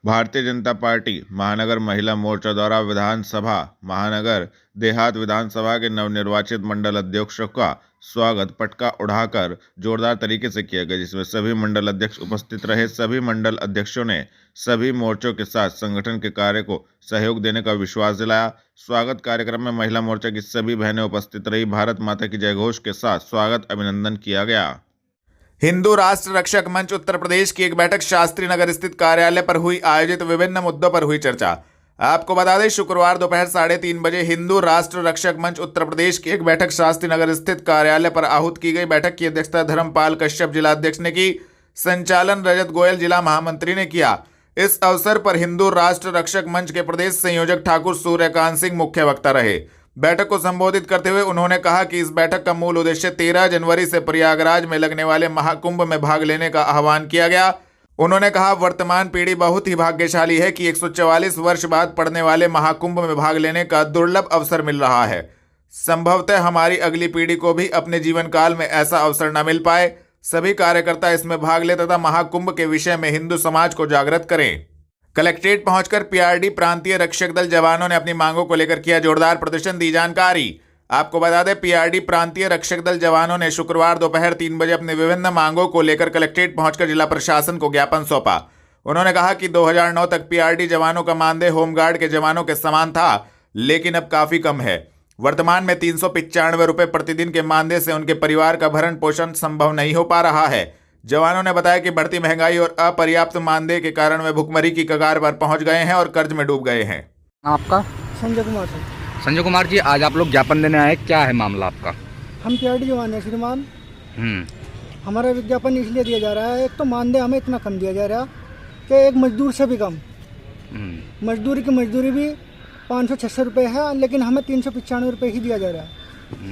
Bharatiya Janata party महानगर महिला मोर्चा द्वारा विधानसभा महानगर देहात विधानसभा के नवनिर्वाचित मंडल अध्यक्षों का स्वागत पटका उड़ाकर जोरदार तरीके से किया गया, जिसमें सभी मंडल अध्यक्ष उपस्थित रहे। सभी मंडल अध्यक्षों ने सभी मोर्चों के साथ संगठन के कार्य को सहयोग देने का विश्वास दिलाया। स्वागत कार्यक्रम में महिला मोर्चा की सभी बहनें उपस्थित रही। भारत माता की जय घोष के साथ स्वागत अभिनंदन किया गया। हिंदू राष्ट्र रक्षक मंच उत्तर प्रदेश की एक बैठक शास्त्री नगर स्थित कार्यालय पर हुई। आयोजित विभिन्न मुद्दों पर हुई चर्चा। आपको बता दें, शुक्रवार दोपहर 3:30 बजे हिंदू राष्ट्र रक्षक मंच उत्तर प्रदेश की एक बैठक शास्त्री नगर स्थित कार्यालय पर आहूत की गई। बैठक की अध्यक्षता धर्मपाल कश्यप जिला अध्यक्ष ने की। संचालन रजत गोयल जिला महामंत्री ने किया। इस अवसर पर हिंदू राष्ट्र रक्षक मंच के प्रदेश संयोजक ठाकुर सूर्यकांत सिंह मुख्य वक्ता रहे। बैठक को संबोधित करते हुए उन्होंने कहा कि इस बैठक का मूल उद्देश्य 13 जनवरी से प्रयागराज में लगने वाले महाकुंभ में भाग लेने का आह्वान किया गया। उन्होंने कहा, वर्तमान पीढ़ी बहुत ही भाग्यशाली है कि 144 वर्ष बाद पड़ने वाले महाकुंभ में भाग लेने का दुर्लभ अवसर मिल रहा है। संभवतः हमारी अगली पीढ़ी को भी अपने जीवन काल में ऐसा अवसर न मिल पाए। सभी कार्यकर्ता इसमें भाग ले तथा महाकुंभ के विषय में हिंदू समाज को जागृत करें। कलेक्ट्रेट पहुंचकर पीआरडी प्रांतीय रक्षक दल जवानों ने अपनी मांगों को लेकर किया जोरदार प्रदर्शन, दी जानकारी। आपको बता दें, पीआरडी प्रांतीय रक्षक दल जवानों ने शुक्रवार दोपहर 3 बजे अपनी विभिन्न मांगों को लेकर कलेक्ट्रेट पहुंचकर जिला प्रशासन को ज्ञापन सौंपा। उन्होंने कहा कि 2009 तक पीआरडी जवानों का मानदेय होमगार्ड के जवानों के समान था, लेकिन अब काफी कम है। वर्तमान में 395 रुपये प्रतिदिन के मानदेय से उनके परिवार का भरण पोषण संभव नहीं हो पा रहा है। जवानों ने बताया कि बढ़ती महंगाई और अपर्याप्त मानदेय के कारण वे भुखमरी की कगार पर पहुंच गए हैं और कर्ज में डूब गए हैं। आपका? संजय कुमार सर। संजय कुमार जी, आज आप लोग ज्ञापन देने आए, क्या है मामला आपका? हम पीआरडी जवान हैं श्रीमान। हमारा विज्ञापन इसलिए दिया जा रहा है, एक तो मानदेय हमें इतना कम दिया जा रहा कि एक मजदूर से भी कम। मजदूरी की मजदूरी भी 500-600 रुपये है, लेकिन हमें 395 रुपये ही दिया जा रहा है।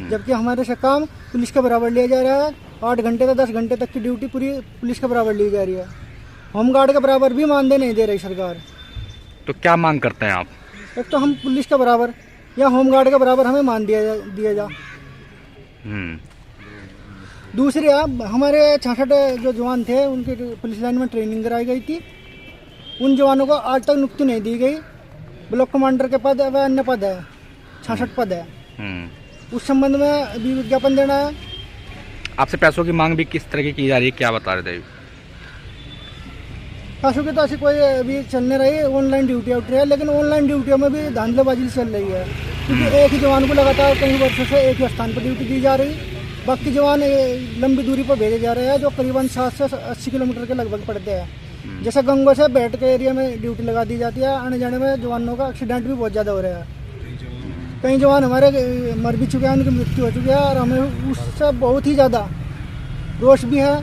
जबकि हमारे से काम पुलिस के बराबर लिया जा रहा है। 8 घंटे से 10 घंटे तक की ड्यूटी पूरी पुलिस के बराबर ली जा रही है। होमगार्ड के बराबर भी मानदेय नहीं दे रही सरकार। तो क्या मांग करते हैं आप? एक तो हम पुलिस के बराबर या होमगार्ड के बराबर हमें मान दिया जा। दूसरी, हमारे 66 जो जवान थे उनकी पुलिस लाइन में ट्रेनिंग कराई गई थी। उन जवानों को आज तक नियुक्ति नहीं दी गई। ब्लॉक कमांडर के पद व अन्य पद है, 66 पद है। उस संबंध में अभी विज्ञापन देना है। आपसे पैसों की मांग भी किस तरह की जा रही है, क्या बता रहे थे? पैसों की तो ऐसी कोई अभी चलने रही है। ऑनलाइन ड्यूटी उठ रही है, लेकिन ऑनलाइन ड्यूटियों में भी धांधलेबाजी चल रही है, क्योंकि एक ही जवान को लगातार कई वर्षों से एक ही स्थान पर ड्यूटी दी जा रही। बाकी जवान लंबी दूरी पर भेजे जा रहे हैं, जो करीबन 7 से 80 किलोमीटर के लगभग पड़ते हैं। जैसे गंगो से बैठ के एरिया में ड्यूटी लगा दी जाती है। आने जाने में जवानों का एक्सीडेंट भी बहुत ज़्यादा हो रहा है। कई जवान हमारे मर भी चुके हैं, उनकी मृत्यु हो चुकी है। और हमें उससे बहुत ही ज़्यादा रोष भी है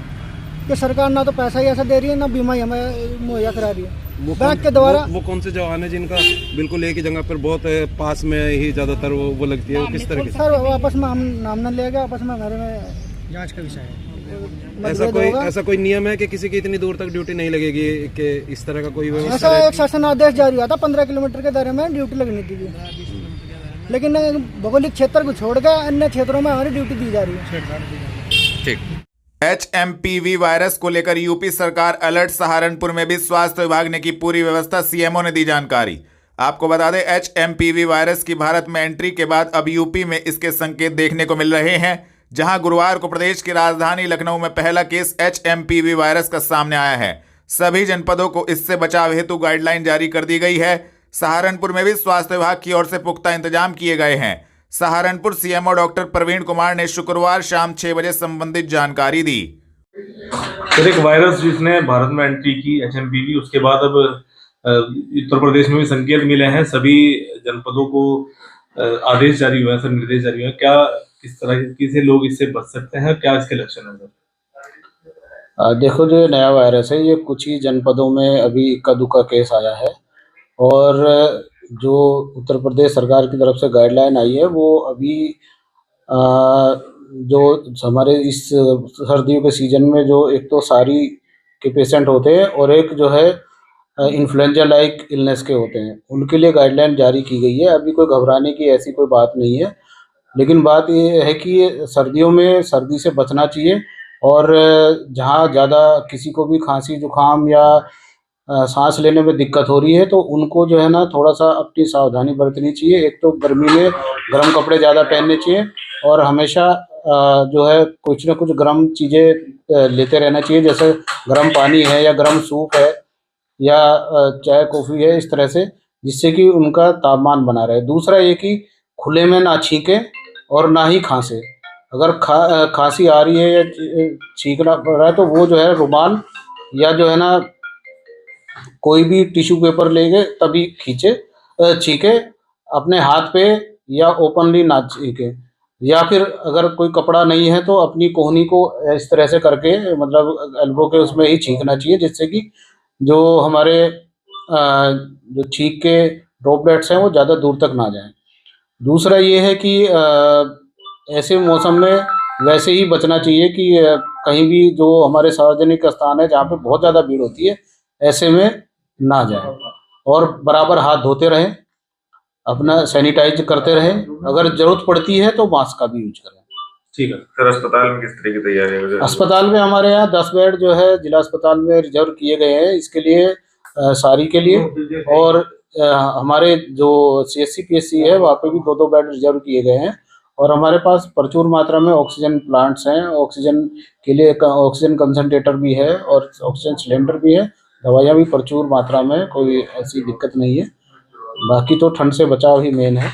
कि सरकार ना तो पैसा ही ऐसा दे रही है, ना बीमा ही हमें मुहैया करा रही है बैंक के द्वारा। वो कौन से जवान है जिनका बिल्कुल एक ही जगह पर बहुत पास में ही ज़्यादातर वो लगती है, वो किस तरह की? सर, आपस में हम नाम न लेगा, आपस में हमारे में जाँच का विषय है। ऐसा कोई नियम है कि किसी की इतनी दूर तक ड्यूटी नहीं लगेगी, कि इस तरह का कोई ऐसा एक शासन आदेश जारी हुआ था 15 किलोमीटर के दायरे में ड्यूटी लगनी थी, लेकिन भौगोलिक क्षेत्र को छोड़ कर अन्य क्षेत्रों में हमारी ड्यूटी दी जा रही है। ठीक। HMPV वायरस को लेकर यूपी सरकार अलर्ट। सहारनपुर में भी स्वास्थ्य विभाग ने की पूरी व्यवस्था, सीएमओ ने दी जानकारी। आपको बता दें, HMPV वायरस की भारत में एंट्री के बाद अब यूपी में इसके संकेत देखने को मिल रहे हैं, जहां गुरुवार को प्रदेश की राजधानी लखनऊ में पहला केस HMPV वायरस का सामने आया है। सभी जनपदों को इससे बचाव हेतु गाइडलाइन जारी कर दी गई है। सहारनपुर में भी स्वास्थ्य विभाग की ओर से पुख्ता इंतजाम किए गए हैं। सहारनपुर सीएमओ डॉक्टर प्रवीण कुमार ने शुक्रवार शाम 6 बजे संबंधित जानकारी दी। फिर एक वायरस जिसने भारत में एंट्री की, HMPV, उसके बाद अब उत्तर प्रदेश में भी संकेत मिले हैं। सभी जनपदों को आदेश जारी हुआ है, सर, निर्देश जारी हुआ है। क्या किस तरह से लोग इससे बच सकते हैं, क्या इसके लक्षण है सर? देखो, जो नया वायरस है ये कुछ ही जनपदों में अभी इक्का दुक्का केस आया है, और जो उत्तर प्रदेश सरकार की तरफ से गाइडलाइन आई है वो अभी जो हमारे इस सर्दियों के सीजन में जो एक तो सारी के पेशेंट होते हैं और एक जो है इन्फ्लुएंजा लाइक इलनेस के होते हैं, उनके लिए गाइडलाइन जारी की गई है। अभी कोई घबराने की ऐसी कोई बात नहीं है, लेकिन बात ये है कि सर्दियों में सर्दी से बचना चाहिए, और जहाँ ज़्यादा किसी को भी खांसी जुकाम या सांस लेने में दिक्कत हो रही है, तो उनको जो है ना थोड़ा सा अपनी सावधानी बरतनी चाहिए। एक तो गर्मी में गर्म कपड़े ज़्यादा पहनने चाहिए और हमेशा जो है कुछ ना कुछ गर्म चीज़ें लेते रहना चाहिए, जैसे गर्म पानी है या गर्म सूप है या चाय कॉफ़ी है, इस तरह से, जिससे कि उनका तापमान बना रहे। दूसरा ये कि खुले में ना छींकें और ना ही खांसें। अगर खांसी आ रही है या छींकना पड़ रहा है तो वो जो है रुमाल या जो है ना कोई भी टिश्यू पेपर लेके तभी छींके, अपने हाथ पे या ओपनली ना छींके, या फिर अगर कोई कपड़ा नहीं है तो अपनी कोहनी को इस तरह से करके, मतलब एल्बो के उसमें ही छींकना चाहिए, जिससे कि जो हमारे जो छींक के ड्रॉपलेट्स हैं वो ज़्यादा दूर तक ना जाएं। दूसरा ये है कि ऐसे मौसम में वैसे ही बचना चाहिए कि कहीं भी जो हमारे सार्वजनिक स्थान है जहाँ पे बहुत ज़्यादा भीड़ होती है, ऐसे में ना जाएं और बराबर हाथ धोते रहें, अपना सैनिटाइज करते रहें। अगर ज़रूरत पड़ती है तो मास्क का भी यूज करें। ठीक है। सर अस्पताल में किस तरह की तैयारी है? अस्पताल में हमारे यहाँ 10 बेड जो है जिला अस्पताल में रिजर्व किए गए हैं इसके लिए, सारी के लिए। और हमारे जो CSC PSC है वहाँ पे भी 2-2 बेड रिजर्व किए गए हैं। और हमारे पास प्रचुर मात्रा में ऑक्सीजन प्लांट्स हैं, ऑक्सीजन के लिए ऑक्सीजन कंसंट्रेटर भी है और ऑक्सीजन सिलेंडर भी है। दवाइयाँ भी प्रचुर मात्रा में, कोई ऐसी दिक्कत नहीं है। बाकी तो ठंड से बचाव ही मेन है।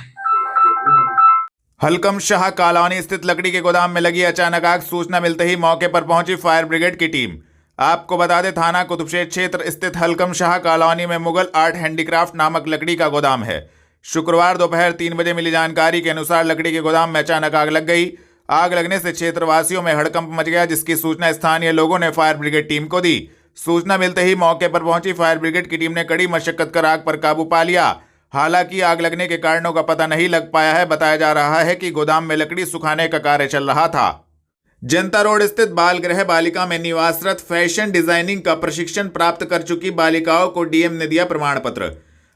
हलकम शाह कॉलोनी स्थित लकड़ी के गोदाम में लगी अचानक आग। सूचना मिलते ही मौके पर पहुंची फायर ब्रिगेड की टीम। आपको बता दें, थाना कुतुबशेर क्षेत्र स्थित हलकम शाह कॉलोनी में मुगल आर्ट हैंडीक्राफ्ट नामक लकड़ी का गोदाम है। शुक्रवार दोपहर 3 बजे मिली जानकारी के अनुसार लकड़ी के गोदाम में अचानक आग लग गई। आग लगने से क्षेत्रवासियों में हड़कंप मच गया, जिसकी सूचना स्थानीय लोगों ने फायर ब्रिगेड टीम को दी। सूचना मिलते ही मौके पर पहुंची फायर ब्रिगेड की टीम ने कड़ी मशक्कत कर आग पर काबू पा लिया। हालांकि आग लगने के कारणों का पता नहीं लग पाया है। बताया जा रहा है कि गोदाम में लकड़ी सुखाने का कार्य चल रहा था। जनता रोड स्थित बाल गृह बालिका में निवासरत फैशन डिजाइनिंग का प्रशिक्षण प्राप्त कर चुकी बालिकाओं को डीएम ने दिया प्रमाण पत्र।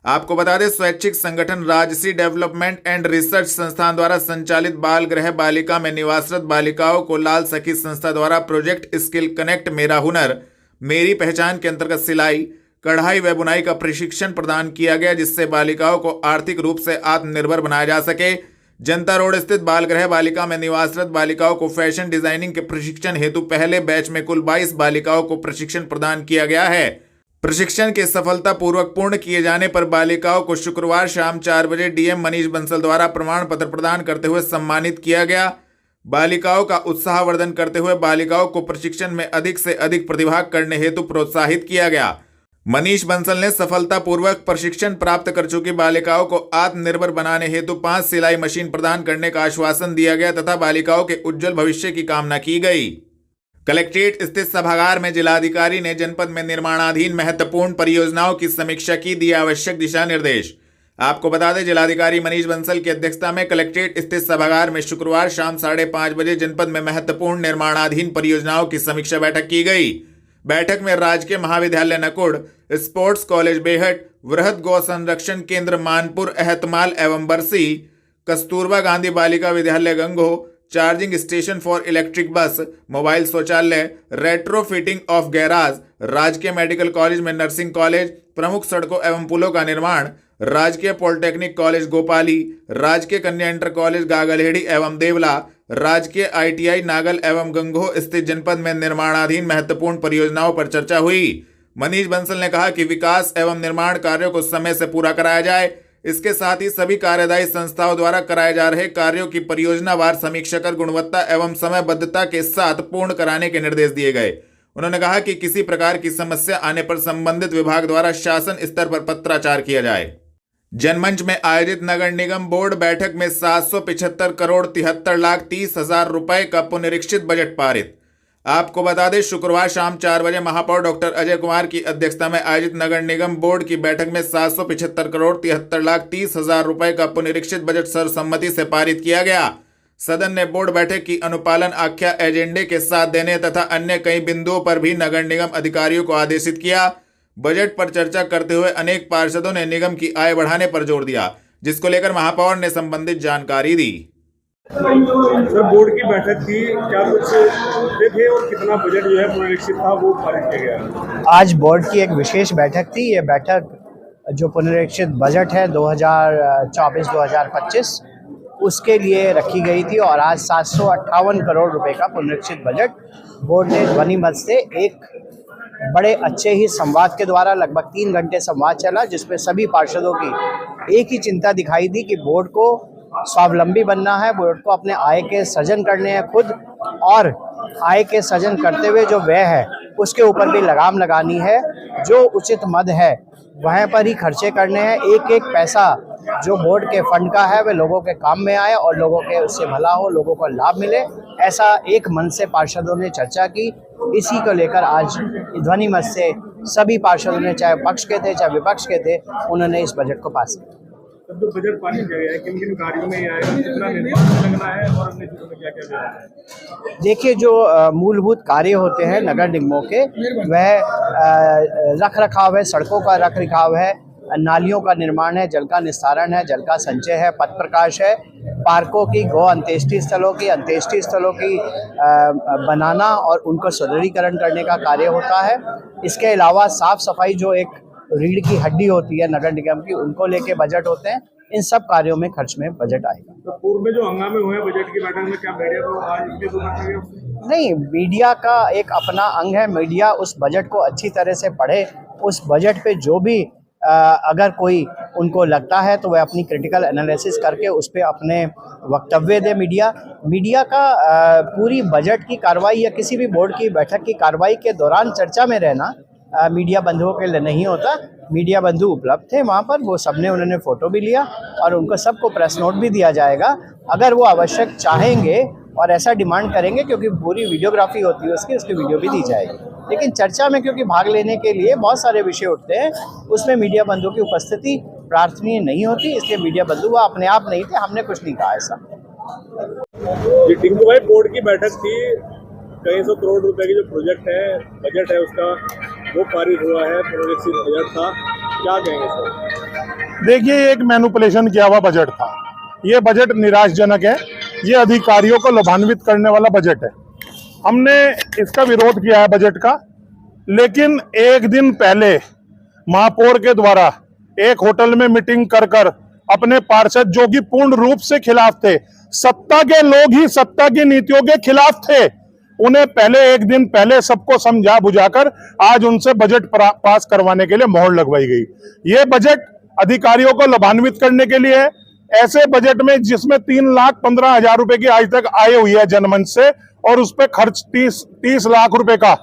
आपको बता दें, स्वैच्छिक संगठन राजसी डेवलपमेंट एंड रिसर्च संस्थान द्वारा संचालित बाल गृह बालिका में निवासरत बालिकाओं को लाल सखी संस्था द्वारा प्रोजेक्ट स्किल कनेक्ट मेरा हुनर मेरी पहचान के अंतर्गत सिलाई, कढ़ाई व बुनाई का प्रशिक्षण प्रदान किया गया, जिससे बालिकाओं को आर्थिक रूप से आत्मनिर्भर बनाया जा सके। जनता रोड स्थित बाल गृह बालिका में निवासरत बालिकाओं को फैशन डिजाइनिंग के प्रशिक्षण हेतु पहले बैच में कुल 22 बालिकाओं को प्रशिक्षण प्रदान किया गया है। प्रशिक्षण के सफलतापूर्वक पूर्ण किए जाने पर बालिकाओं को शुक्रवार शाम 4 बजे डीएम मनीष बंसल द्वारा प्रमाण पत्र प्रदान करते हुए सम्मानित किया गया। बालिकाओं का उत्साहवर्धन करते हुए बालिकाओं को प्रशिक्षण में अधिक से अधिक प्रतिभाग करने हेतु प्रोत्साहित किया गया। मनीष बंसल ने सफलतापूर्वक प्रशिक्षण प्राप्त कर चुकी बालिकाओं को आत्मनिर्भर बनाने हेतु 5 सिलाई मशीन प्रदान करने का आश्वासन दिया गया तथा बालिकाओं के उज्जवल भविष्य की कामना की गई। कलेक्ट्रेट स्थित सभागार में जिलाधिकारी ने जनपद में निर्माणाधीन महत्वपूर्ण परियोजनाओं की समीक्षा की, दिए आवश्यक दिशा निर्देश। आपको बता दें, जिलाधिकारी मनीष बंसल की अध्यक्षता में कलेक्ट्रेट स्थित सभागार में शुक्रवार शाम 5:30 बजे जनपद में महत्वपूर्ण निर्माणाधीन परियोजनाओं की समीक्षा बैठक की गई। बैठक में राजकीय महाविद्यालय नकुड़, स्पोर्ट्स कॉलेज बेहट, वृहद गौ संरक्षण केंद्र मानपुर एहतमाल एवं बरसी, कस्तूरबा गांधी बालिका विद्यालय Gango, charging station for electric bus, mobile शौचालय, रेट्रोफिटिंग ऑफ गैराज, राजकीय मेडिकल कॉलेज में नर्सिंग कॉलेज, प्रमुख सड़कों एवं पुलों का निर्माण, राजकीय पॉलिटेक्निक कॉलेज गोपाली, राजकीय कन्या इंटर कॉलेज गागलहेड़ी एवं देवला, राजकीय ITI नागल एवं गंगोह स्थित जनपद में निर्माणाधीन महत्वपूर्ण परियोजनाओं पर चर्चा हुई। मनीष बंसल ने कहा कि विकास एवं निर्माण कार्यों को समय से पूरा कराया जाए। इसके साथ ही सभी कार्यदायी संस्थाओं द्वारा कराए जा रहे कार्यों की परियोजनावार समीक्षा कर गुणवत्ता एवं समयबद्धता के साथ पूर्ण कराने के निर्देश दिए गए। उन्होंने कहा कि किसी प्रकार की समस्या आने पर संबंधित विभाग द्वारा शासन स्तर पर पत्राचार किया जाए। जनमंच में आयोजित नगर निगम बोर्ड बैठक में 775 करोड़ 73 लाख 30 हजार रुपए का पुनरीक्षित बजट पारित। आपको बता दें, शुक्रवार शाम 4 बजे महापौर डॉक्टर अजय कुमार की अध्यक्षता में आयोजित नगर निगम बोर्ड की बैठक में 775 करोड़ 73 लाख 30 हजार रुपए का पुनरीक्षित बजट सर्वसम्मति से पारित किया गया। सदन ने बोर्ड बैठक की अनुपालन आख्या एजेंडे के साथ देने तथा अन्य कई बिंदुओं पर भी नगर निगम अधिकारियों को आदेशित किया। बजट पर चर्चा करते हुए अनेक पार्षदों ने निगम की आय बढ़ाने पर जोर दिया, जिसको लेकर महापौर ने संबंधित जानकारी दी। सर बोर्ड की बैठक थी, क्या कुछ मुद्दे थे और कितना बजट जो है पुनरीक्षित था वो पारित किया गया? आज बोर्ड की एक विशेष बैठक थी। ये बैठक जो पुनरीक्षित बजट है 2024-2025 उसके लिए रखी गई थी और आज 758 करोड़ रुपए का पुनरीक्षित बजट बोर्ड ने ध्वनि मत से एक बड़े अच्छे ही संवाद के द्वारा लगभग 3 घंटे संवाद चला, जिसमें सभी पार्षदों की एक ही चिंता दिखाई दी कि बोर्ड को स्वावलंबी बनना है, बोर्ड को अपने आय के सृजन करने हैं खुद, और आय के सृजन करते हुए जो व्यय है उसके ऊपर भी लगाम लगानी है। जो उचित मद है वहाँ पर ही खर्चे करने हैं। एक एक पैसा जो बोर्ड के फंड का है वह लोगों के काम में आए और लोगों के उससे भला हो, लोगों को लाभ मिले, ऐसा एक मन से पार्षदों ने चर्चा की। इसी को लेकर आज ध्वनि मत से सभी पार्षदों ने, चाहे पक्ष के थे चाहे विपक्ष के थे, उन्होंने इस बजट को पास किया। जो बजट पास किया गया है किन किन कार्यों में आएगा, कितना निर्माण लगना है और अन्य चीजों में क्या क्या देना है? देखिए, जो मूलभूत कार्य होते हैं नगर निगमों के, वह रख रखाव है, सड़कों का रख रखाव है, नालियों का निर्माण है, जल का निस्तारण है, जल का संचय है, पथ प्रकाश है, पार्कों की, गौ अंत्येष्टि स्थलों की बनाना और उनको सुदृढ़ीकरण करने का कार्य होता है। इसके अलावा साफ सफाई, जो एक रीढ़ की हड्डी होती है नगर निगम की, उनको लेके बजट होते हैं। इन सब कार्यों में खर्च में बजट आएगा। तो पूर्व में जो हंगामे हुए बजट की बैठक में, क्या मीडिया को आज नहीं, मीडिया का एक अपना अंग है। मीडिया उस बजट को अच्छी तरह से पढ़े, उस बजट पे जो भी अगर कोई उनको लगता है तो वह अपनी क्रिटिकल एनालिसिस करके उस पर अपने वक्तव्य दे। मीडिया का पूरी बजट की कार्रवाई या किसी भी बोर्ड की बैठक की कार्रवाई के दौरान चर्चा में रहना मीडिया बंधुओं के लिए नहीं होता। मीडिया बंधु उपलब्ध थे वहाँ पर, वो सबने, उन्होंने फ़ोटो भी लिया और उनको सबको प्रेस नोट भी दिया जाएगा। अगर वो आवश्यक चाहेंगे और ऐसा डिमांड करेंगे, क्योंकि पूरी वीडियोग्राफी होती है उसकी वीडियो भी दी जाएगी। लेकिन चर्चा में क्योंकि भाग लेने के लिए बहुत सारे विषय उठते हैं, उसमें मीडिया बंधु की उपस्थिति प्रार्थनीय नहीं होती, इसलिए मीडिया बंधु वो अपने आप नहीं थे, हमने कुछ नहीं कहा ऐसा। ये टिंकू भाई, बोर्ड की बैठक थी, कई सौ करोड़ रुपए की जो प्रोजेक्ट है, बजट है उसका, वो पारित हुआ है, पुनरीक्षित बजट था, क्या कहेंगे सर? देखिए, ये एक मैनिपुलेशन किया हुआ बजट था। ये बजट निराशाजनक है, ये अधिकारियों को लाभान्वित करने वाला बजट है। हमने इसका विरोध किया है बजट का, लेकिन एक दिन पहले महापौर के द्वारा एक होटल में मीटिंग कर अपने पार्षद, जो कि पूर्ण रूप से खिलाफ थे, सत्ता के लोग ही सत्ता की नीतियों के खिलाफ थे, उन्हें पहले एक दिन पहले सबको समझा बुझाकर आज उनसे बजट पास करवाने के लिए मोहर लगवाई गई। ये बजट अधिकारियों को लाभान्वित करने के लिए है। ऐसे बजट में जिसमें 3,15,000 रुपए की आज तक आय हुई है जनमंच से, और उस पर खर्च 30 लाख रुपए का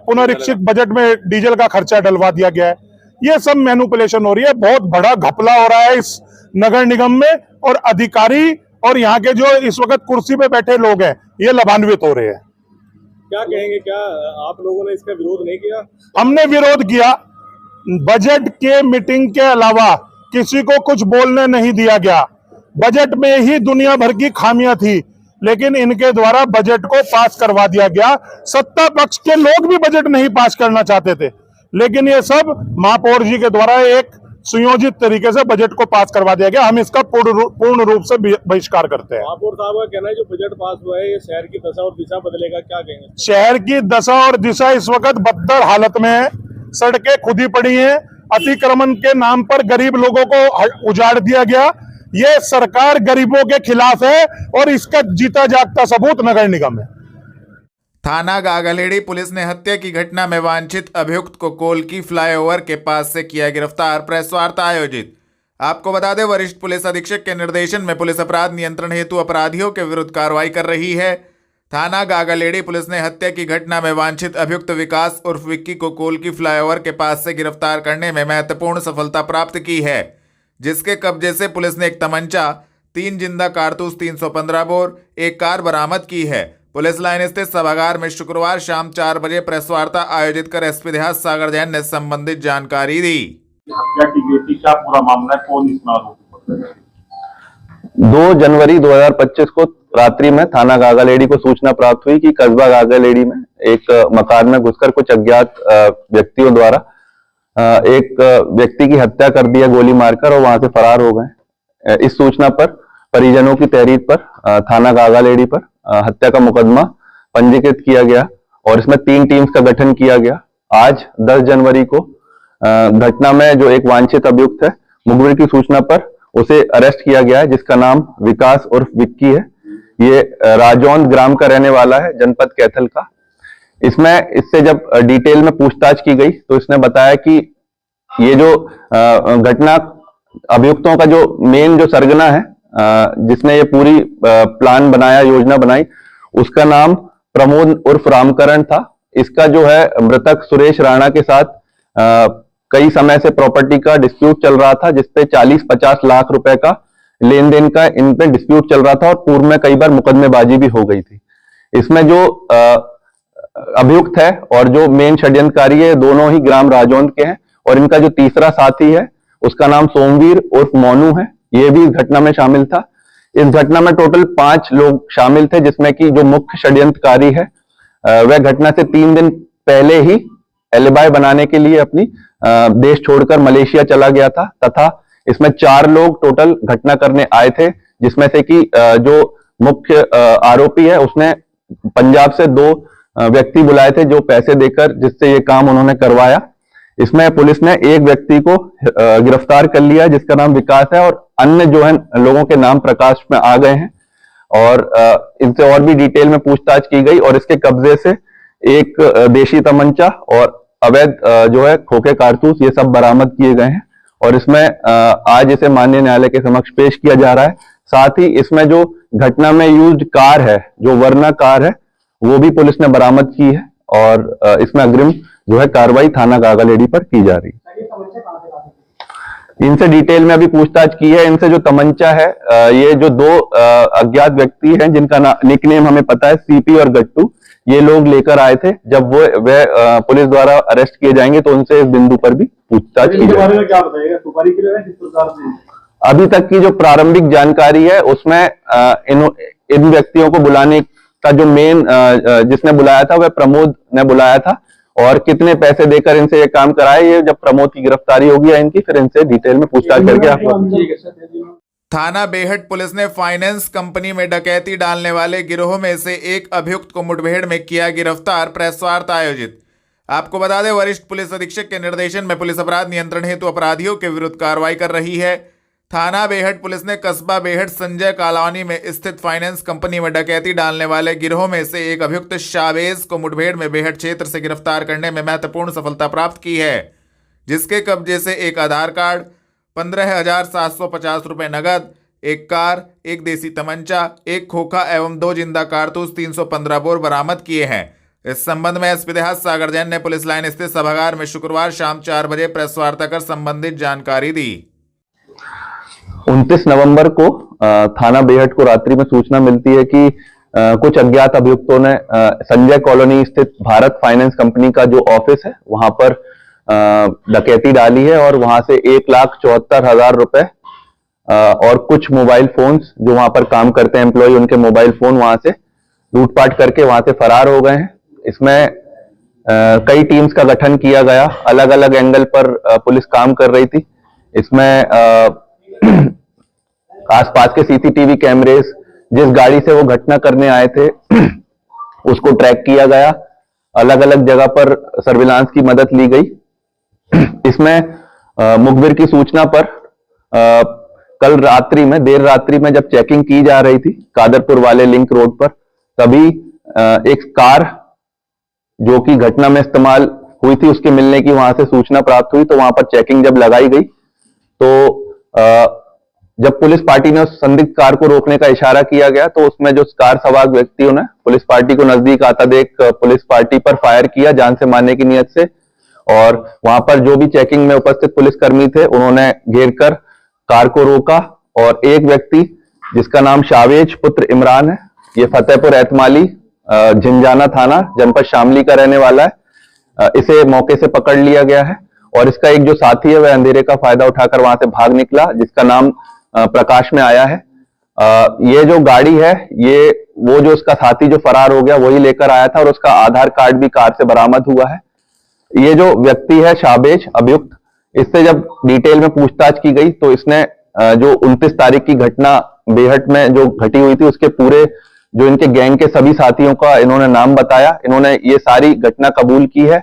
पुनरीक्षित बजट में डीजल का खर्चा डलवा दिया गया है। ये सब मैनिपुलेशन हो रही है, बहुत बड़ा घपला हो रहा है इस नगर निगम में, और अधिकारी और यहाँ के जो इस वक्त कुर्सी पे बैठे लोग हैं ये लाभान्वित हो रहे हैं। क्या कहेंगे, क्या आप लोगों ने इसका विरोध नहीं किया? हमने विरोध किया। बजट के मीटिंग के अलावा किसी को कुछ बोलने नहीं दिया गया। बजट में ही दुनिया भर की खामियां थी, लेकिन इनके द्वारा बजट को पास करवा दिया गया। सत्ता पक्ष के लोग भी बजट नहीं पास करना चाहते थे, लेकिन ये सब महापौर जी के द्वारा एक सुयोजित तरीके से बजट को पास करवा दिया गया। हम इसका पूर्ण रूप से बहिष्कार करते हैं। महापौर साहब का कहना है जो बजट पास हुआ है ये शहर की दशा और दिशा बदलेगा, क्या कहेंगे? शहर की दशा और दिशा इस वक्त बदतर हालत में है। सड़कें खुदी पड़ी हैं, अतिक्रमण के नाम पर गरीब लोगों को उजाड़ दिया गया। ये सरकार गरीबों के खिलाफ है और इसका जीता जागता सबूत नगर निगम है। थाना गागलेड़ी पुलिस ने हत्या की घटना में वांछित अभियुक्त को कोलकी फ्लाईओवर के पास से किया गिरफ्तार। प्रेस वार्ता आयोजित। आपको बता दें, वरिष्ठ पुलिस अधीक्षक के निर्देशन में पुलिस अपराध नियंत्रण हेतु अपराधियों के विरुद्ध कार्रवाई कर रही है। थाना गागलेड़ी पुलिस ने हत्या की घटना में वांछित अभियुक्त विकास उर्फ विक्की को कोलकी फ्लाईओवर के पास से गिरफ्तार करने में महत्वपूर्ण सफलता प्राप्त की है, जिसके कब्जे से पुलिस ने एक तमंचा, 3 जिंदा कारतूस, 315 बोर, एक कार बरामद की है। पुलिस लाइन स्थित सभागार में शुक्रवार शाम 4 बजे प्रेस वार्ता आयोजित कर एसपी देहात सागर जैन ने संबंधित जानकारी दी। हत्या की गई थी, क्या पूरा मामला है, कौन इसमें आरोपी है? 2 जनवरी 2025 को रात्रि में थाना गागलेड़ी को सूचना प्राप्त हुई कि कस्बा गागलेड़ी में एक मकान में घुसकर कुछ अज्ञात व्यक्तियों द्वारा एक व्यक्ति की हत्या कर दी है गोली मारकर, और वहां से फरार हो गए। इस सूचना पर परिजनों की तहरीर पर थाना गागालेडी पर हत्या का मुकदमा पंजीकृत किया गया और इसमें 3 टीम्स का गठन किया गया। आज 10 जनवरी को घटना में जो एक वांछित अभियुक्त है, मुखबिर की सूचना पर उसे अरेस्ट किया गया है, जिसका नाम विकास उर्फ विक्की है। ये राजौंद ग्राम का रहने वाला है, जनपद कैथल का। इससे जब डिटेल में पूछताछ की गई तो इसने बताया कि ये जो घटना अभियुक्तों का जो मेन जो सरगना है, जिसने ये पूरी प्लान बनाया, योजना बनाई, उसका नाम प्रमोद उर्फ रामकरण था। इसका जो है मृतक सुरेश राणा के साथ कई समय से प्रॉपर्टी का डिस्प्यूट चल रहा था, जिसपे 40-50 लाख रुपए का लेन देन का इन पे डिस्प्यूट चल रहा था और पूर्व में कई बार मुकदमेबाजी भी हो गई थी। इसमें जो अभियुक्त है और जो मेन षड्यंत्रकारी है, दोनों ही ग्राम राजौंद के हैं और इनका जो तीसरा साथी है उसका नाम सोमवीर उर्फ मोनू है, ये भी इस घटना में शामिल था। इस घटना में टोटल 5 लोग शामिल थे, जिसमें कि जो मुख्य षड्यंत्रकारी है वह घटना से 3 दिन पहले ही एलिबाई बनाने के लिए अपनी देश छोड़कर मलेशिया चला गया था तथा इसमें 4 लोग टोटल घटना करने आए थे, जिसमें से कि जो मुख्य आरोपी है उसने पंजाब से 2 व्यक्ति बुलाए थे जो पैसे देकर जिससे ये काम उन्होंने करवाया। इसमें पुलिस ने एक व्यक्ति को गिरफ्तार कर लिया जिसका नाम विकास है और अन्य जो है लोगों के नाम प्रकाश में आ गए हैं और इनसे और भी डिटेल में पूछताछ की गई और इसके कब्जे से एक देशी तमंचा और अवैध जो है खोखे कारतूस ये सब बरामद किए गए हैं और इसमें आज इसे माननीय न्यायालय के समक्ष पेश किया जा रहा है। साथ ही इसमें जो घटना में यूज्ड कार है, जो वर्ना कार है, वो भी पुलिस ने बरामद की है और इसमें अग्रिम जो है कार्रवाई थाना गागालेडी पर की जा रही है। इनसे डिटेल में अभी पूछताछ की है। इनसे जो तमंचा है, ये जो 2 अज्ञात व्यक्ति हैं जिनका निकनेम हमें पता है, सीपी और गट्टू, ये लोग लेकर आए थे। जब वे पुलिस द्वारा अरेस्ट किए जाएंगे तो उनसे इस बिंदु पर भी पूछताछ की जाएगी। क्या बताएगा, सुपारी के लिए किस प्रकार से? अभी तक की जो प्रारंभिक जानकारी है उसमें इन व्यक्तियों को बुलाने का जो मेन जिसने बुलाया था वह प्रमोद ने बुलाया था और कितने पैसे देकर इनसे ये काम कराए, ये जब प्रमोद की गिरफ्तारी होगी या इनकी, फिर इनसे डिटेल में पूछताछ करके आपको। थाना बेहट पुलिस ने फाइनेंस कंपनी में डकैती डालने वाले गिरोह में से एक अभियुक्त को मुठभेड़ में किया गिरफ्तार, प्रेस वार्ता आयोजित। आपको बता दें, वरिष्ठ पुलिस अधीक्षक के निर्देशन में पुलिस अपराध नियंत्रण हेतु अपराधियों के विरुद्ध कार्रवाई कर रही है। थाना बेहट पुलिस ने कस्बा बेहट संजय कॉलोनी में स्थित फाइनेंस कंपनी में डकैती डालने वाले गिरोह में से एक अभियुक्त शावेज को मुठभेड़ में बेहट क्षेत्र से गिरफ्तार करने में महत्वपूर्ण सफलता प्राप्त की है, जिसके कब्जे से एक आधार कार्ड, 15,750 रुपये नगद, एक कार, एक देसी तमंचा, एक खोखा एवं 2 जिंदा कारतूस 315 बोर बरामद किए हैं। इस संबंध में एसपी देहात सागर जैन ने पुलिस लाइन स्थित सभागार में शुक्रवार शाम 4 बजे प्रेस वार्ता कर संबंधित जानकारी दी। 29 नवंबर को थाना बेहट को रात्रि में सूचना मिलती है कि कुछ अज्ञात अभियुक्तों ने संजय कॉलोनी स्थित भारत फाइनेंस कंपनी का जो ऑफिस है वहां पर डकैती डाली है और वहां से 1,74,000 रुपए और कुछ मोबाइल फोन्स जो वहां पर काम करते हैं एम्प्लॉय, उनके मोबाइल फोन वहां से लूटपाट करके वहां से फरार हो गए हैं। इसमें कई टीम्स का गठन किया गया, अलग अलग एंगल पर पुलिस काम कर रही थी। इसमें आसपास के सीसीटीवी कैमरेस, जिस गाड़ी से वो घटना करने आए थे उसको ट्रैक किया गया, अलग अलग जगह पर सर्विलांस की मदद ली गई। इसमें मुखबिर की सूचना पर कल रात्रि में, देर रात्रि में जब चेकिंग की जा रही थी कादरपुर वाले लिंक रोड पर, तभी एक कार जो कि घटना में इस्तेमाल हुई थी उसके मिलने की वहां से सूचना प्राप्त हुई। तो वहां पर चेकिंग जब लगाई गई तो जब पुलिस पार्टी ने उस संदिग्ध कार को रोकने का इशारा किया गया तो उसमें जो कार सवार व्यक्तियों ने पुलिस पार्टी को नजदीक आता देख पुलिस पार्टी पर फायर किया जान से मारने की नियत से और वहां पर जो भी चेकिंग में उपस्थित पुलिसकर्मी थे उन्होंने घेरकर कार को रोका और एक व्यक्ति जिसका नाम शावेज पुत्र इमरान है, ये फतेहपुर एतमाली झिंझाना थाना जनपद शामली का रहने वाला है, इसे मौके से पकड़ लिया गया है और इसका एक जो साथी है वह अंधेरे का फायदा उठाकर वहां से भाग निकला, जिसका नाम प्रकाश में आया है। ये जो गाड़ी है ये वो जो उसका साथी जो फरार हो गया वही लेकर आया था और उसका आधार कार्ड भी कार से बरामद हुआ है। ये जो व्यक्ति है शाबेज अभियुक्त, इससे जब डिटेल में पूछताछ की गई तो इसने जो 29 तारीख की घटना बेहट में जो घटी हुई थी उसके पूरे जो इनके गैंग के सभी साथियों का इन्होंने नाम बताया। इन्होंने ये सारी घटना कबूल की है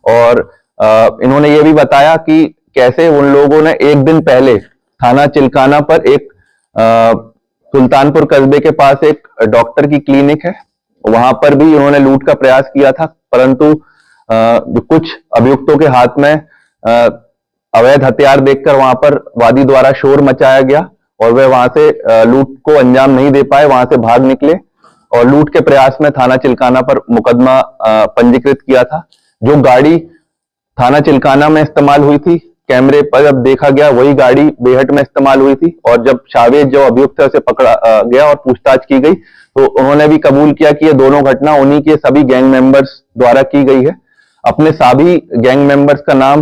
और इन्होंने ये भी बताया कि कैसे उन लोगों ने एक दिन पहले थाना चिल्काना पर एक सुल्तानपुर कस्बे के पास एक डॉक्टर की क्लिनिक है, वहां पर भी उन्होंने लूट का प्रयास किया था, परंतु जो कुछ अभियुक्तों के हाथ में अवैध हथियार देखकर वहां पर वादी द्वारा शोर मचाया गया और वे वहां से लूट को अंजाम नहीं दे पाए, वहां से भाग निकले और लूट के प्रयास में थाना चिल्काना पर मुकदमा पंजीकृत किया था। जो गाड़ी थाना चिल्काना में इस्तेमाल हुई थी, कैमरे पर जब देखा गया वही गाड़ी बेहट में इस्तेमाल हुई थी और जब शावेज जो अभियुक्त है उसे पकड़ा गया और पूछताछ की गई तो उन्होंने भी कबूल किया कि ये दोनों घटना उन्हीं के सभी गैंग मेंबर्स द्वारा की गई है। अपने सभी गैंग मेंबर्स का नाम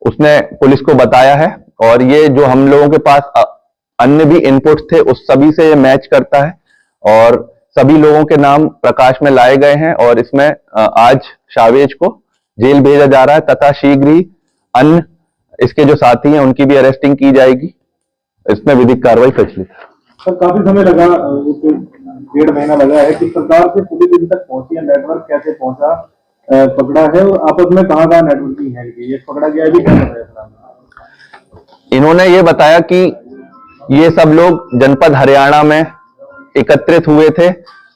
उसने पुलिस को बताया है और ये जो हम लोगों के पास अन्य भी इनपुट्स थे उस सभी से ये मैच करता है और सभी लोगों के नाम प्रकाश में लाए गए हैं और इसमें आज शावेज को जेल भेजा जा रहा है तथा शीघ्र ही अन्य इसके जो साथी हैं उनकी भी अरेस्टिंग की जाएगी। इसमें विधिक कार्रवाई प्रचलित है। सर काफी समय लगा, 1.5 महीना लगा है कि सरकार से पुलिस इन तक पहुंची है, नेटवर्क कैसे पहुंचा, पकड़ा है और आपस में कहाँ नेटवर्किंग है, ये पकड़ा गया भी क्या बताया? इन्होंने ये बताया कि ये सब लोग जनपद हरियाणा में एकत्रित हुए थे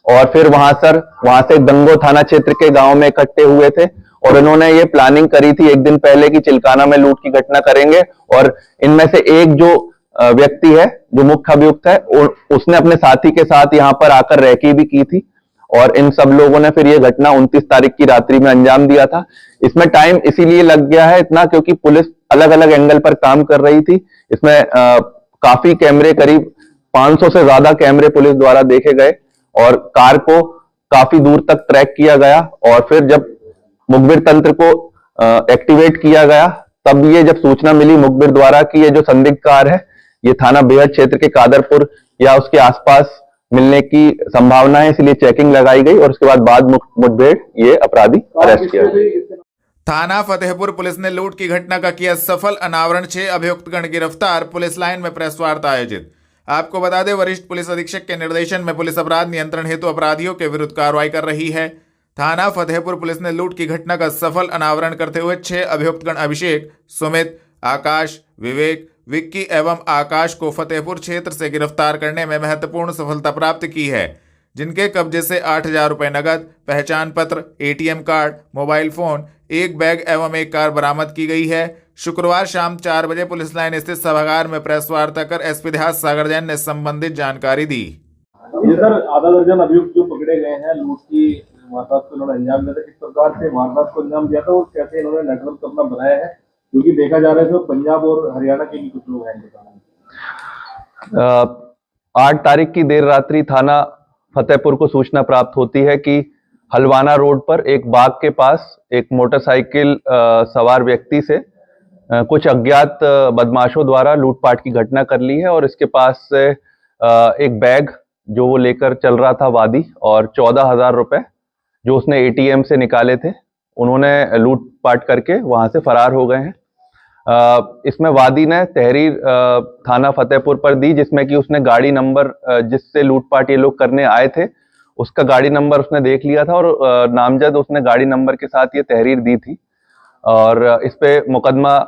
और फिर वहां से गंगो थाना क्षेत्र के गांव में इकट्ठे हुए थे और इन्होंने ये प्लानिंग करी थी एक दिन पहले कि चिल्काना में लूट की घटना करेंगे और इनमें से एक जो व्यक्ति है जो मुख्य अभियुक्त है उसने अपने साथी के साथ यहाँ पर आकर रैकी भी की थी और इन सब लोगों ने फिर ये घटना 29 तारीख की रात्रि में अंजाम दिया था। इसमें टाइम इसीलिए लग गया है इतना क्योंकि पुलिस अलग अलग एंगल पर काम कर रही थी। इसमें काफी कैमरे, करीब 500 से ज्यादा कैमरे पुलिस द्वारा देखे गए और कार को काफी दूर तक ट्रैक किया गया और फिर जब मुखबिर तंत्र को एक्टिवेट किया गया तब ये जब सूचना मिली मुखबिर द्वारा कि ये जो संदिग्ध कार है ये थाना बेहट क्षेत्र के कादरपुर या उसके आसपास मिलने की संभावना है, इसलिए चेकिंग लगाई गई और उसके बाद मुठभेड़ ये अपराधी अरेस्ट किया गया। थाना फतेहपुर पुलिस ने लूट की घटना का किया सफल अनावरण, 6 अभियुक्तगण गिरफ्तार, पुलिस लाइन में प्रेस वार्ता आयोजित। आपको बता दें वरिष्ठ पुलिस अधीक्षक के निर्देशन में पुलिस अपराध नियंत्रण हेतु अपराधियों के विरुद्ध कार्रवाई कर रही है। थाना फतेहपुर पुलिस ने लूट की घटना का सफल अनावरण करते हुए 6 अभियुक्तगण अभिषेक, सुमित, आकाश, विवेक, विक्की एवं आकाश को फतेहपुर क्षेत्र से गिरफ्तार करने में महत्वपूर्ण सफलता प्राप्त की है, जिनके कब्जे से 8,000 रुपये नकद, पहचान पत्र, ATM कार्ड, मोबाइल फोन, एक बैग एवं एक कार बरामद की गई है। शुक्रवार शाम 4 बजे पुलिस लाइन स्थित सभागार में प्रेस वार्ता कर SP देहात सागर जैन ने संबंधित जानकारी दी। ये सर आधा दर्जन अभियुक्त जो पकड़े गए हैं लूट की वारदात को इन्होंने अंजाम दिया था, किस प्रकार से वारदात को अंजाम दिया था और कैसे इन्होंने नेटवर्क अपना बनाया है, क्योंकि देखा जा रहा है तो पंजाब और हरियाणा के भी कुछ लोग हैं। 8 तारीख की देर रात्रि थाना फतेहपुर को सूचना प्राप्त होती है कि हलवाना रोड पर एक बाग के पास एक मोटरसाइकिल सवार व्यक्ति से कुछ अज्ञात बदमाशों द्वारा लूटपाट की घटना कर ली है और इसके पास से एक बैग जो वो लेकर चल रहा था वादी और 14,000 रुपए जो उसने ATM से निकाले थे उन्होंने लूटपाट करके वहां से फरार हो गए हैं। इसमें वादी ने तहरीर थाना फतेहपुर पर दी जिसमें कि उसने गाड़ी नंबर जिससे लूटपाट ये लोग करने आए थे उसका गाड़ी नंबर उसने देख लिया था और नामजद उसने गाड़ी नंबर के साथ ये तहरीर दी थी और इस पे मुकदमा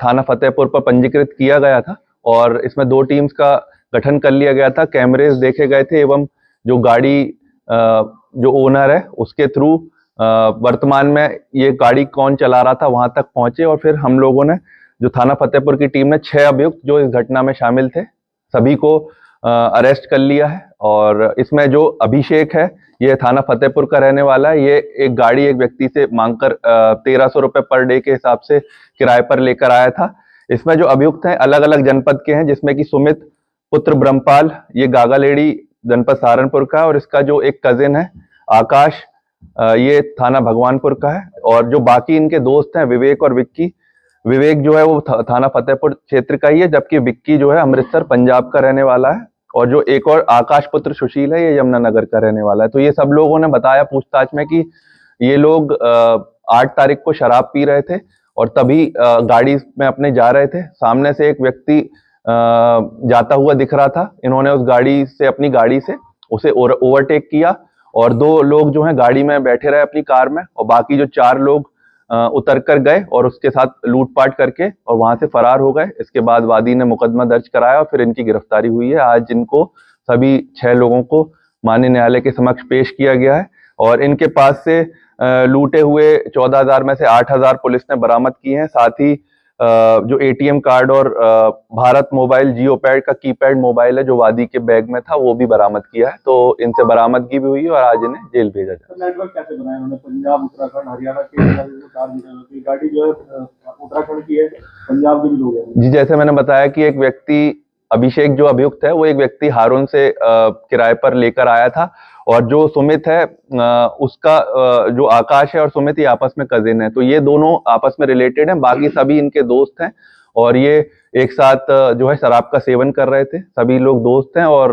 थाना फतेहपुर पर पंजीकृत किया गया था और इसमें 2 टीम्स का गठन कर लिया गया था। कैमरेज देखे गए थे एवं जो गाड़ी जो ओनर है उसके थ्रू वर्तमान में ये गाड़ी कौन चला रहा था वहां तक पहुंचे और फिर हम लोगों ने जो थाना फतेहपुर की टीम ने 6 अभियुक्त जो इस घटना में शामिल थे सभी को अरेस्ट कर लिया है और इसमें जो अभिषेक है ये थाना फतेहपुर का रहने वाला है। ये एक गाड़ी एक व्यक्ति से मांगकर 1300 रुपए पर डे के हिसाब से किराए पर लेकर आया था। इसमें जो अभियुक्त हैं अलग अलग जनपद के हैं जिसमें कि सुमित पुत्र ब्रह्मपाल ये गागालेड़ी जनपद सहारनपुर का है और इसका जो एक कजिन है आकाश ये थाना भगवानपुर का है और जो बाकी इनके दोस्त हैं विवेक और विक्की, विवेक जो है वो थाना फतेहपुर क्षेत्र का ही है जबकि विक्की जो है अमृतसर पंजाब का रहने वाला है और जो एक और आकाश पुत्र सुशील है ये यमुनानगर का रहने वाला है। तो ये सब लोगों ने बताया पूछताछ में कि ये लोग 8 तारीख को शराब पी रहे थे और तभी गाड़ी में अपने जा रहे थे, सामने से एक व्यक्ति जाता हुआ दिख रहा था। इन्होंने उस गाड़ी से, अपनी गाड़ी से उसे ओवरटेक किया और 2 लोग जो हैं गाड़ी में बैठे रहे अपनी कार में, और बाकी जो 4 लोग उतर कर गए और उसके साथ लूटपाट करके और वहां से फरार हो गए। इसके बाद वादी ने मुकदमा दर्ज कराया और फिर इनकी गिरफ्तारी हुई है। आज इनको, सभी 6 लोगों को माननीय न्यायालय के समक्ष पेश किया गया है और इनके पास से लूटे हुए 14,000 में से 8,000 पुलिस ने बरामद किए हैं। साथ ही जो ATM कार्ड और भारत मोबाइल जियो पैड का कीपैड मोबाइल है जो वादी के बैग में था, वो भी बरामद किया है। तो इनसे बरामदगी भी हुई है और आज इन्हें जेल भेजा जाए। नेटवर्क कैसे बनाया उन्होंने? पंजाब, उत्तराखंड, हरियाणा के गाड़ी जो है उत्तराखंड की है, पंजाब के भी लोग हैं। जी, जैसे मैंने बताया कि एक व्यक्ति अभिषेक जो अभियुक्त है, वो एक व्यक्ति हारून से किराए पर लेकर आया था और जो सुमित है उसका जो आकाश है और सुमित ये आपस में कजिन है, तो ये दोनों आपस में रिलेटेड हैं। बाकी सभी इनके दोस्त हैं और ये एक साथ जो है शराब का सेवन कर रहे थे। सभी लोग दोस्त हैं और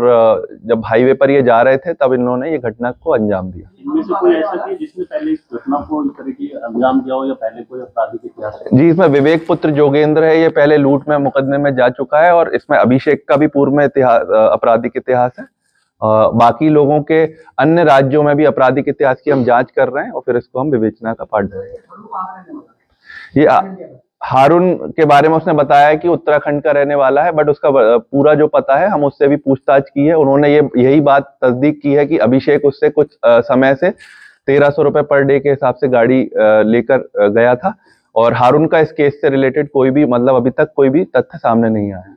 जब हाईवे पर ये जा रहे थे तब इन्होंने ये घटना को अंजाम दिया। इनमें से कोई ऐसा कि जिसने पहले इस घटना को इस तरह की अंजाम दिया हो या पहले कोई आपराधिक इतिहास है? जी, इसमें विवेक पुत्र जोगेंद्र है, ये पहले लूट में मुकदमे में जा चुका है और इसमें अभिषेक का भी पूर्व में आपराधिक इतिहास है। बाकी लोगों के अन्य राज्यों में भी आपराधिक इतिहास की हम जांच कर रहे हैं और फिर इसको हम विवेचना का पाठ देंगे। ये हारून के बारे में उसने बताया कि उत्तराखंड का रहने वाला है, बट उसका पूरा जो पता है हम उससे भी पूछताछ की है। उन्होंने यही बात तस्दीक की है कि अभिषेक उससे कुछ समय से 1300 रुपए पर डे के हिसाब से गाड़ी लेकर गया था और हारून का इस केस से रिलेटेड कोई भी, मतलब अभी तक कोई भी तथ्य सामने नहीं आया।